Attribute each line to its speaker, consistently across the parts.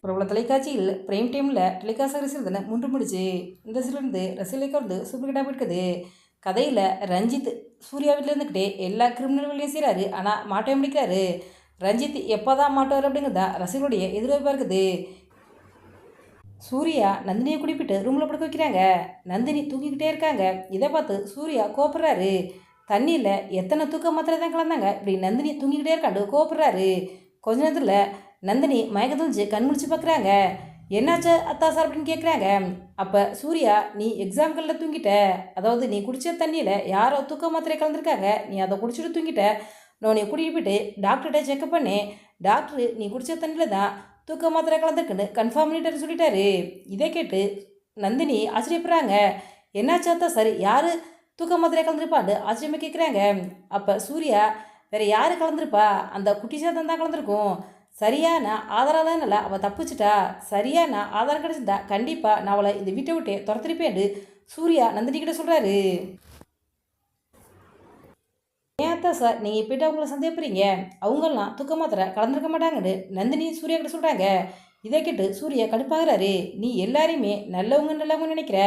Speaker 1: பிரபல தொலைக்காட்சியில் பிரைம் டைமில் டெலிகாஸ்ட் ரசிகர்தனை முன்று முடிச்சு இந்த சீரியலிருந்து ரசிகர்களுக்கு வந்து சூப்பர் ஹிட்டாக போயிருக்குது. கதையில் ரஞ்சித் சூர்யா வீட்டில் இருந்துக்கிட்டே எல்லா கிரிமினல் வேலையும் செய்கிறாரு. ஆனால் மாட்டவே முடிக்கிறாரு. ரஞ்சித் எப்போ தான் மாட்டுவார் அப்படிங்கிறதா ரசிகர்களுடைய எதிர்பார்ப்பாக இருக்குது. சூர்யா நந்தினியை குடிப்பிட்டு ரூமில் படுக்க வைக்கிறாங்க. நந்தினி தூங்கிக்கிட்டே இருக்காங்க. இதை பார்த்து சூர்யா கோபப்படுறாரு. தண்ணியில் எத்தனை தூக்க மாத்திரை தான் கலந்தாங்க, இப்படி நந்தினி தூங்கிக்கிட்டே இருக்காண்டு கோபப்படுறாரு. கொஞ்ச நேரத்தில் நந்தினி மயக்கத்தொழிஞ்சு கண் முடிச்சு பார்க்குறாங்க. என்னாச்சு அத்தா சார் அப்படின்னு கேட்குறாங்க. அப்போ சூர்யா, நீ எக்ஸாம்களில் தூங்கிட்ட, அதாவது நீ குடித்த தண்ணியில் யாரோ தூக்க மாத்திரை கலந்துருக்காங்க, நீ அதை குடிச்சிட்டு தூங்கிட்ட. நான் உன்னை கூட்டிகிட்டு போயிட்டு டாக்டர்கிட்ட செக்அப் பண்ணேன். டாக்டரு நீ குடித்த தண்ணியில் தான் தூக்க மாத்திரை கலந்துருக்குன்னு கன்ஃபார்ம் பண்ணிட்டு சொல்லிட்டாரு. இதை கேட்டு நந்தினி ஆச்சரியப்படுறாங்க. என்னாச்சு அத்தா சார், யார் தூக்க மாத்திரை கலந்துருப்பான்னு ஆச்சரியமாக கேட்குறாங்க. அப்போ சூர்யா, வேறு யார் கலந்துருப்பா, அந்த குட்டி சாத்தம் தான் கலந்துருக்கும். சரியான ஆதாரம் தான் இல்லை, அவள் தப்பிச்சிட்டா. சரியான ஆதாரம் கிடச்சிருந்தா கண்டிப்பாக நான் அவளை இந்த வீட்டை விட்டே துரத்திருப்பேன்னு சூர்யா நந்தினி கிட்ட சொல்கிறாரு. ஏன் சார் நீங்கள் போய்ட்டு அவங்கள சந்தேகப்படுறீங்க, அவங்கெல்லாம் தூக்க மாத்திரை கலந்துருக்க மாட்டாங்கன்னு நந்தினி சூர்யா கிட்ட சொல்கிறாங்க. இதை கேட்டு சூர்யா கடுப்பாகிறாரு. நீ எல்லாரையுமே நல்லவங்க நினைக்கிற,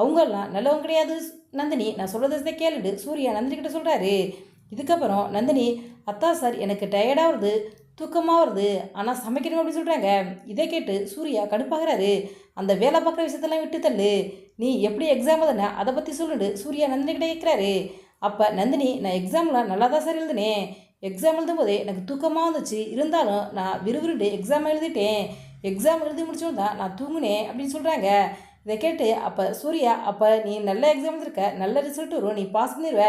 Speaker 1: அவங்கெல்லாம் நல்லவங்க கிடையாது நந்தினி, நான் சொல்கிறத கேளுடு சூர்யா நந்தினி கிட்ட சொல்கிறாரு. இதுக்கப்புறம் நந்தினி, அத்தா சார் எனக்கு டயர்டாக வருது, தூக்கமாக வருது, ஆனால் சமைக்கணும் அப்படின்னு சொல்கிறாங்க. இதை கேட்டு சூர்யா கடுப்பாகிறாரு. அந்த வேலை பார்க்குற விஷயத்தெல்லாம் விட்டு தள்ளு, நீ எப்படி எக்ஸாம் தானே அதை பற்றி சொல்லுண்டு சூர்யா நந்தினி கிட்ட கேட்குறாரு. அப்போ நந்தினி, நான் எக்ஸாமில் நல்லா தான் சார் எழுதுனேன், எக்ஸாம் எழுதும் போதே எனக்கு தூக்கமாக வந்துச்சு, இருந்தாலும் நான் விறுவிறுண்டு எக்ஸாம் எழுதிட்டேன், எக்ஸாம் எழுதி முடிச்சோம் தான் நான் தூங்குனேன் அப்படின்னு சொல்கிறாங்க. இதை கேட்டு அப்போ சூர்யா, அப்போ நீ நல்ல எக்ஸாம் எழுதிருக்க, நல்ல ரிசல்ட் வரும், நீ பாஸ் பண்ணிடுவ,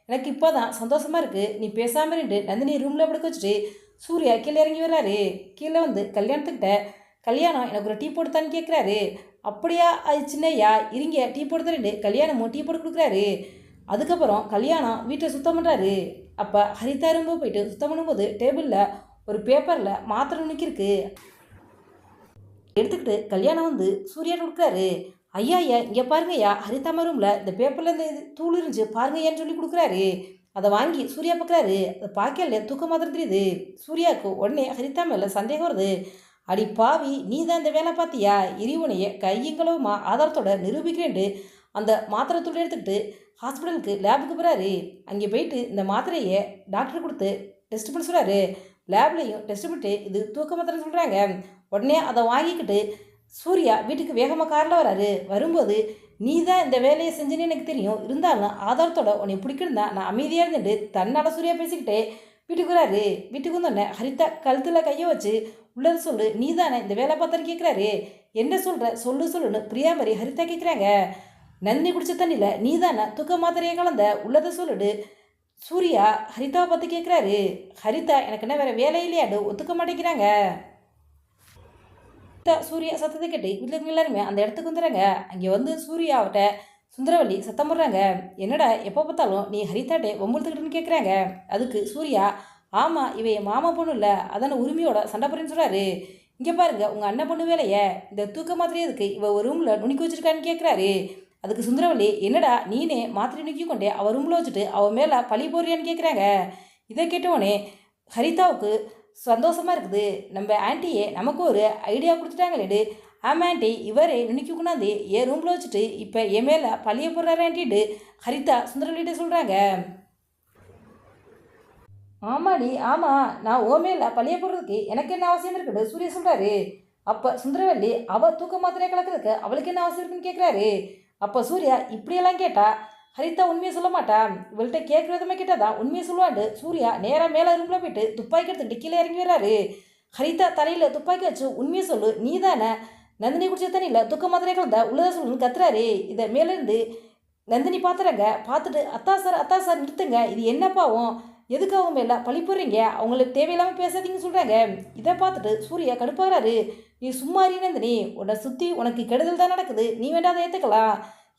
Speaker 1: எனக்கு இப்போ தான் சந்தோஷமாக இருக்குது, நீ பேசாமல் இருந்து நந்தினி ரூமில் படுக்க வச்சுட்டு சூர்யா கீழே இறங்கி வர்றாரு. கீழே வந்து கல்யாணத்துக்கிட்ட, கல்யாணம் எனக்கு ஒரு டீ போட்டுத்தான்னு கேட்குறாரு. அப்படியா அது சின்னையா, இருங்க டீ போட்டு தரேன், கல்யாணமும் டீ போட்டு கொடுக்குறாரு. அதுக்கப்புறம் கல்யாணம் வீட்டை சுத்தம் பண்ணுறாரு. அப்போ ஹரிதா ரொம்ப போயிட்டு சுத்தம் பண்ணும்போது டேபிளில் ஒரு பேப்பரில் மாத்திரை நிற்கிருக்கு. எடுத்துக்கிட்டு கல்யாணம் வந்து சூர்யா கொடுக்குறாரு. ஐயா இங்கே பாருங்க ஐயா, ஹரிதாமா ரூமில் இந்த பேப்பரில் இந்த தூள் இருந்துச்சு பாருங்க ஏன்னு சொல்லி கொடுக்குறாரு. அதை வாங்கி சூர்யா பார்க்குறாரு. அதை பார்க்கல தூக்க மாத்திரம் தெரியுது. சூர்யாவுக்கு உடனே ஹரிதா மேலே சந்தேகம் வருது. அடி பாவி, நீ தான் இந்த வேலை பார்த்தியா, இறிவுனைய கையங்களவுமா ஆதாரத்தோட நிரூபிக்கிறேன்ட்டு அந்த மாத்திரை தூள் எடுத்துக்கிட்டு ஹாஸ்பிட்டலுக்கு லேபுக்கு போகிறாரு. அங்கே போயிட்டு இந்த மாத்திரையை டாக்டர் கொடுத்து டெஸ்ட் பண்ண சொல்கிறாரு. லேப்லையும் டெஸ்ட் பண்ணிட்டு இது தூக்க மாத்திரை சொல்கிறாங்க. உடனே அதை வாங்கிக்கிட்டு சூர்யா வீட்டுக்கு வேகமாக காரில் வராரு. வரும்போது, நீ தான் இந்த வேலையை செஞ்சுன்னு எனக்கு தெரியும், இருந்தாலும் ஆதாரத்தோட உன்னை பிடிக்கணும் தான் நான் அமைதியாக இருந்துட்டு தன்னோட சூர்யா பேசிக்கிட்டே வீட்டுக்கு வராரு. வீட்டுக்கு வந்தோடனே ஹரிதா கழுத்தில் கையை வச்சு உள்ளது சொல்லு, நீ தானே இந்த வேலை பார்த்தான்னு கேட்குறாரு. என்ன சொல்கிற சொல்லுன்னு பிரியா மாதிரி ஹரிதா கேட்குறாங்க. நந்தினி குடிச்ச தண்ணியில் நீ தானே தூக்க மாத்திரையை கலந்த, உள்ளதை சொல்லுடு சூர்யா ஹரிதாவை பார்த்து கேட்குறாரு. ஹரிதா, எனக்கு என்ன வேறு வேலை இல்லையாடு ஒத்துக்க மாட்டேங்கிறாங்க. சூர்யா சத்தத்தை கேட்டு வீட்டில் எல்லாருமே அந்த இடத்துக்கு வந்துடுறாங்க. அங்கே வந்து சூர்யாவிட்ட சுந்தரவல்லி சத்தம் போடுறாங்க. என்னடா எப்போ பார்த்தாலும் நீ ஹரிதாட்டே ஒம்புத்துக்கிட்டுன்னு கேட்குறாங்க. அதுக்கு சூர்யா, ஆமாம் இவ என் மாமா பொண்ணு இல்லை, அதான உரிமையோட சண்டை போடுறேன்னு சொல்கிறாரு. இங்கே பாருங்க உங்கள் அண்ணன் பொண்ணு வேலையை இந்த தூக்க மாத்திரையே இருக்கு, இவ ஒரு ரூமில் நுணுக்கி வச்சிருக்கான்னு கேட்குறாரு. அதுக்கு சுந்தரவல்லி, என்னடா நீனே மாத்திரை நுணுக்கி கொண்டே அவள் ரூமில் வச்சுட்டு அவன் மேலே பழி போடுறியான்னு கேட்குறாங்க. இதை கேட்டவொடனே ஹரிதாவுக்கு சந்தோஷமாக இருக்குது. நம்ம ஆன்ட்டியே நமக்கு ஒரு ஐடியா கொடுத்துட்டாங்களேடு. ஆமாம் ஆண்டி, இவரே நுணுக்கி கொண்டாந்து என் ரூமில் வச்சுட்டு இப்போ என் மேலே பழிய போடுறாரு ஆண்டிட்டு ஹரிதா சுந்தரவல்லிகிட்ட சொல்கிறாங்க. ஆமாடி ஆமாம், நான் ஓ மேலே பழிய போடுறதுக்கு எனக்கு என்ன அவசியம் இருக்குது சூர்யா சொல்கிறாரு. அப்போ சுந்தரவல்லி, அவள் தூக்க மாத்திரையை கலக்கிறதுக்கு அவளுக்கு என்ன அவசியம் இருக்குன்னு கேட்குறாரு. அப்போ சூர்யா, இப்படியெல்லாம் கேட்டால் ஹரிதா உண்மையை சொல்ல மாட்டான், இவள்கிட்ட கேட்குற விதமாக கேட்டாதான் உண்மையை சொல்லுவாண்டு சூர்யா நேராக மேலே ரூமில் போயிட்டு துப்பாக்கி எடுத்துக்கிட்டு கீழே இறங்கி வர்றாரு. ஹரிதா தலையில் துப்பாக்கி வச்சு உண்மையை சொல்லு, நீ தானே நந்தினி குடிச்ச தண்ணியில் துக்க மாத்திரை கலந்த, உள்ளதை சொல்லுன்னு கத்துறாரு. இதை மேலேருந்து நந்தினி பார்த்துறாங்க. பார்த்துட்டு, அத்தா சார் நிறுத்துங்க, இது என்ன பாவம், எதுக்கு அவங்க மேலே பழி போடுறீங்க, அவங்களுக்கு தேவையில்லாமல் பேசாதீங்கன்னு சொல்கிறாங்க. இதை பார்த்துட்டு சூர்யா கடுப்பாகிறாரு. நீ சும்மா அறிய நந்தினி, உன்னை சுற்றி உனக்கு கெடுதல் தான் நடக்குது, நீ வேண்டாம் அதை ஏற்றுக்கலாம்,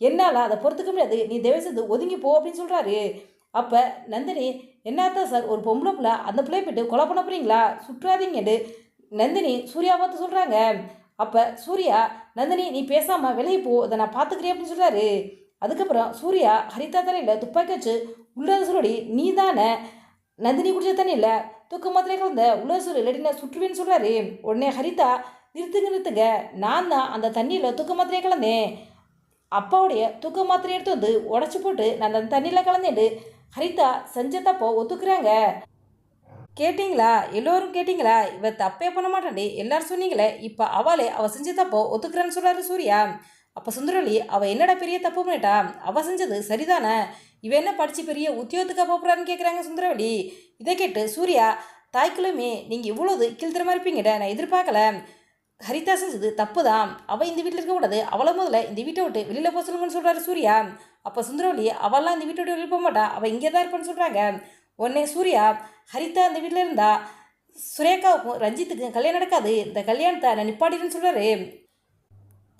Speaker 1: என்னால் அதை பொறுத்துக்க முடியாது, நீ தயவு செய்து ஒதுங்கி போ அப்படின்னு சொல்கிறாரு. அப்போ நந்தினி, என்னத்தா சார் ஒரு பொம்பளை பிள்ளை, அந்த பிள்ளைய போய்ட்டு கொலை பண்ண போகிறீங்களா, சுற்றாதீங்கன்னு நந்தினி சூர்யா பார்த்து சொல்கிறாங்க. அப்போ சூர்யா, நந்தினி நீ பேசாமல் வெளியே போ, அதை நான் பார்த்துக்கிறேன் அப்படின்னு சொல்கிறாரு. அதுக்கப்புறம் சூர்யா ஹரிதா தலையில் துப்பாக்கி வச்சு உள்ளதை சொல்லி, நீ தானே நந்தினி குடிச்ச தண்ணி இல்லை தூக்க மாத்திரை கலந்த, உள்ளதை சொல்லி இல்லாட்டி நான் சுற்றுவேன்னு சொல்கிறாரு. உடனே ஹரிதா நிறுத்துங்க நிறுத்துங்க, நான் தான் அந்த தண்ணியில் தூக்க மாத்திரையை கலந்தேன். அப்பாவுடைய தூக்க மாத்திரையை எடுத்து வந்து உடச்சி போட்டு நான் அந்த தண்ணியில் கலந்தேன்ட்டு ஹரிதா செஞ்ச தப்போ ஒத்துக்குறாங்க. கேட்டிங்களா? எல்லோரும் கேட்டிங்களா? இவ தப்பே பண்ண மாட்டான்டி எல்லாரும் சொன்னீங்களே, இப்போ அவள் செஞ்ச தப்போ ஒத்துக்கிறேன்னு சொல்கிறாரு சூர்யா. அப்போ சுந்தரவல்லி, அவள் என்னடா பெரிய தப்பு பண்ணிட்டா? அவள் செஞ்சது சரிதானே? இவன் என்ன படித்து பெரிய உத்தியோகத்துக்காக போகிறான்னு கேட்குறாங்க சுந்தரவல்லி. இதை கேட்டு சூர்யா, தாய்க்குள்ளமே நீங்கள் இவ்வளோது கீழ்த்தரமாக இருப்பீங்கடா நான் எதிர்பார்க்கல. ஹரிதா செஞ்சது தப்பு தான். அவள் இந்த வீட்டில் இருக்கக்கூடாது. அவளை முதல்ல இந்த வீட்டை விட்டு வெளியில் போக சொல்லுங்கன்னு சொல்கிறாரு சூர்யா. அப்போ சுந்தரவல்லி, அவள்லாம் இந்த வீட்டை விட்டு வெளியில் போக மாட்டா, அவள் இங்கே தான் இருப்பான்னு சொல்கிறாங்க. உடனே சூர்யா, ஹரிதா இந்த வீட்டில் இருந்தா சுரேகாவுக்கும் ரஞ்சித்துக்கும் கல்யாணம் நடக்காது, இந்த கல்யாணத்தை நான் நிப்பாட்டிடுன்னு சொல்கிறாரு.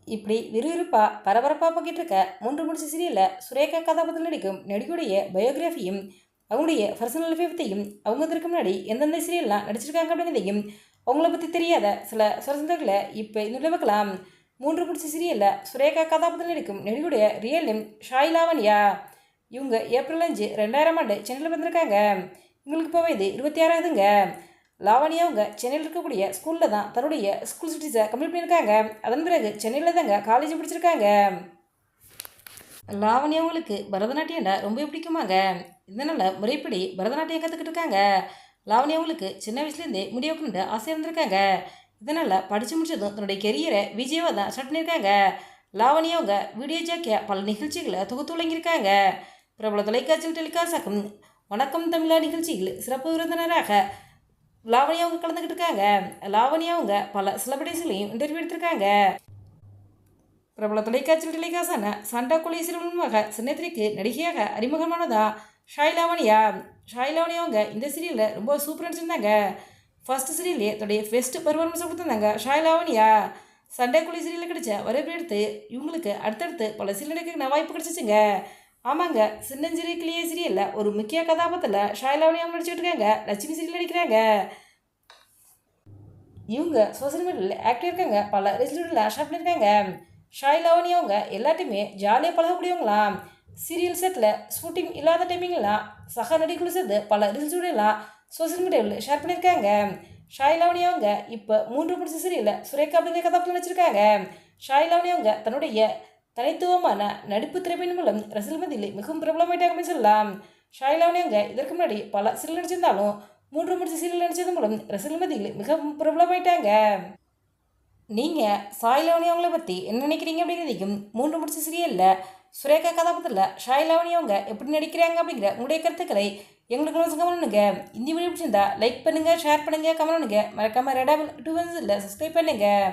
Speaker 1: இப்படி விறுவிறுப்பாக பரபரப்பாக போக்கிட்டு இருக்க மூன்று முடிச்ச சீரியலில் சுரேகா கதாபாத்திரம் நடிக்கும் நடிகையுடைய பயோகிராஃபியும் அவங்களுடைய பர்சனல் லைஃபை பற்றியும் அவங்க இதற்கு முன்னாடி எந்தெந்த சீரியல்லாம் நடிச்சிருக்காங்க அப்படிங்கிறதையும் அவங்கள பற்றி தெரியாத சில சுரசந்தர்களை இப்போ இந்த பார்க்கலாம். மூன்று முடிச்ச சீரியலில் சுரேகா கதாபாத்திரம் நடிக்கும் நடிகையுடைய ரியல் நேம் ஷாய் லாவண்யா. இவங்க ஏப்ரல் 5, 2000 சென்னையில் வந்திருக்காங்க. இவங்களுக்கு இப்போ வயது 26ஆகுதுங்க. லாவண்யா அவங்க சென்னையில் இருக்கக்கூடிய ஸ்கூலில் தான் தன்னுடைய ஸ்கூல் ஸ்டடீஸை கம்ப்ளீட் பண்ணியிருக்காங்க. அதன் பிறகு சென்னையில் தாங்க காலேஜ் படிச்சிருக்காங்க. லாவண்யா அவங்களுக்கு பரதநாட்டியம்டா ரொம்ப பிடிக்குமாங்க. இதனால் முறைப்படி பரதநாட்டியம் கற்றுக்கிட்டு இருக்காங்க. லாவண்யா அவங்களுக்கு சின்ன வயசுலேருந்தே முடிவுக்குன்னு ஆசை இருந்திருக்காங்க. இதனால் படித்து முடிச்சதும் தன்னுடைய கெரியரை விஜயவாக தான் ஸ்டார்ட் பண்ணியிருக்காங்க. லாவண்யா அவங்க வீடியோ ஜாக்கிய பல நிகழ்ச்சிகளை தொகுத்து வழங்கியிருக்காங்க. பிரபல தொலைக்காட்சியில் டெலிகாஸ்டாகும் வணக்கம் தமிழா நிகழ்ச்சியில் சிறப்பு விருந்தினராக லாவண்யா அவங்க கலந்துக்கிட்டு இருக்காங்க. லாவண்யா அவங்க பல செலிபிரிட்டிஸ்களையும் இன்டர்வியூ எடுத்திருக்காங்க. பிரபல தொலைக்காட்சியில் டெலிகாஸான சண்டா கொலை சிறுவனமாக சின்னத்திரைக்கு நடிகையாக அறிமுகமானதா ஷாய் லாவண்யா. ஷாய் லாவண்யா அவங்க இந்த சீரியலில் ரொம்ப சூப்பராக நடிச்சிருந்தாங்க. ஃபர்ஸ்ட் சீரியல்லே தன்னுடைய பெஸ்ட் பர்ஃபார்மன்ஸ் கொடுத்துருந்தாங்க ஷாய் லாவண்யா. சண்டே கொலை சீரியலில் கிடைச்ச வரவேற்பு எடுத்து இவங்களுக்கு அடுத்தடுத்து பல சீரியல் நடிக்க வாய்ப்பு கிடைச்சிச்சுங்க. ஆமாங்க, சின்னஞ்சிறு கிளியே சீரியலில் ஒரு முக்கிய கதாபாத்திரத்தில் ஷாய் லாவண்யா அவங்க நடிச்சுட்டு இருக்காங்க. லட்சுமி சீரியல் நடிக்கிறாங்க. இவங்க சோசியல் மீடியாவில் ஆக்டிவ் இருக்காங்க. பல ரெசிடென்ட்ல ஷார்ட் பண்ணியிருக்காங்க. ஷாய் லாவண்யா அவங்க எல்லாத்தையுமே ஜாலியாக பழகக்கூடியவங்களாம். சீரியல் செட்டில் ஷூட்டிங் இல்லாத டைமிங்லாம் சக நடிகர்கள் சேர்ந்து பல ரில்ஸுடையெல்லாம் சோசியல் மீடியாவில் ஷேர் பண்ணியிருக்காங்க. ஷாய் லாவண்யா அவங்க இப்போ 3 முடிச்ச சீரியலில் சுரேகா அப்படிங்கிற கதாபாத்திரம் நடிச்சிருக்காங்க. ஷாய் லாவண்யா அவங்க தன்னுடைய தனித்துவமான நடிப்பு திறமையின் மூலம் ரசிகர்கள் மத்தியில் மிகவும் பிரபலமாயிட்டாங்க அப்படின்னு சொல்லலாம். ஷாய் லாவண்யா அவங்க இதற்கு முன்னாடி பல சீரியல் நடிச்சிருந்தாலும் 3 முடிச்ச சீரியல் நடிச்சது மூலம் ரசிகர்கள் மத்தியில் மிகவும் பிரபலமாயிட்டாங்க. நீங்கள் ஷாய் லாவண்யா அவங்கள பற்றி என்ன நினைக்கிறீங்க அப்படிங்கிறதையும் 3 முடிச்ச சீரியலில் சுரேகா கதாபாத்திரத்தில் ஷாய் லாவண்யா அவங்க எப்படி நடிக்கிறாங்க அப்படிங்கிற உங்களுடைய கருத்துக்களை எங்களுக்கு கமெண்ட் பண்ணுங்க. இந்த வீடியோ பிடிச்சிருந்தா லைக் பண்ணுங்கள், ஷேர் பண்ணுங்கள், கமெண்ட் பண்ணுங்கள். மறக்காமல் ரெடாபிள் 2 சப்ஸ்கிரைப் பண்ணுங்கள்.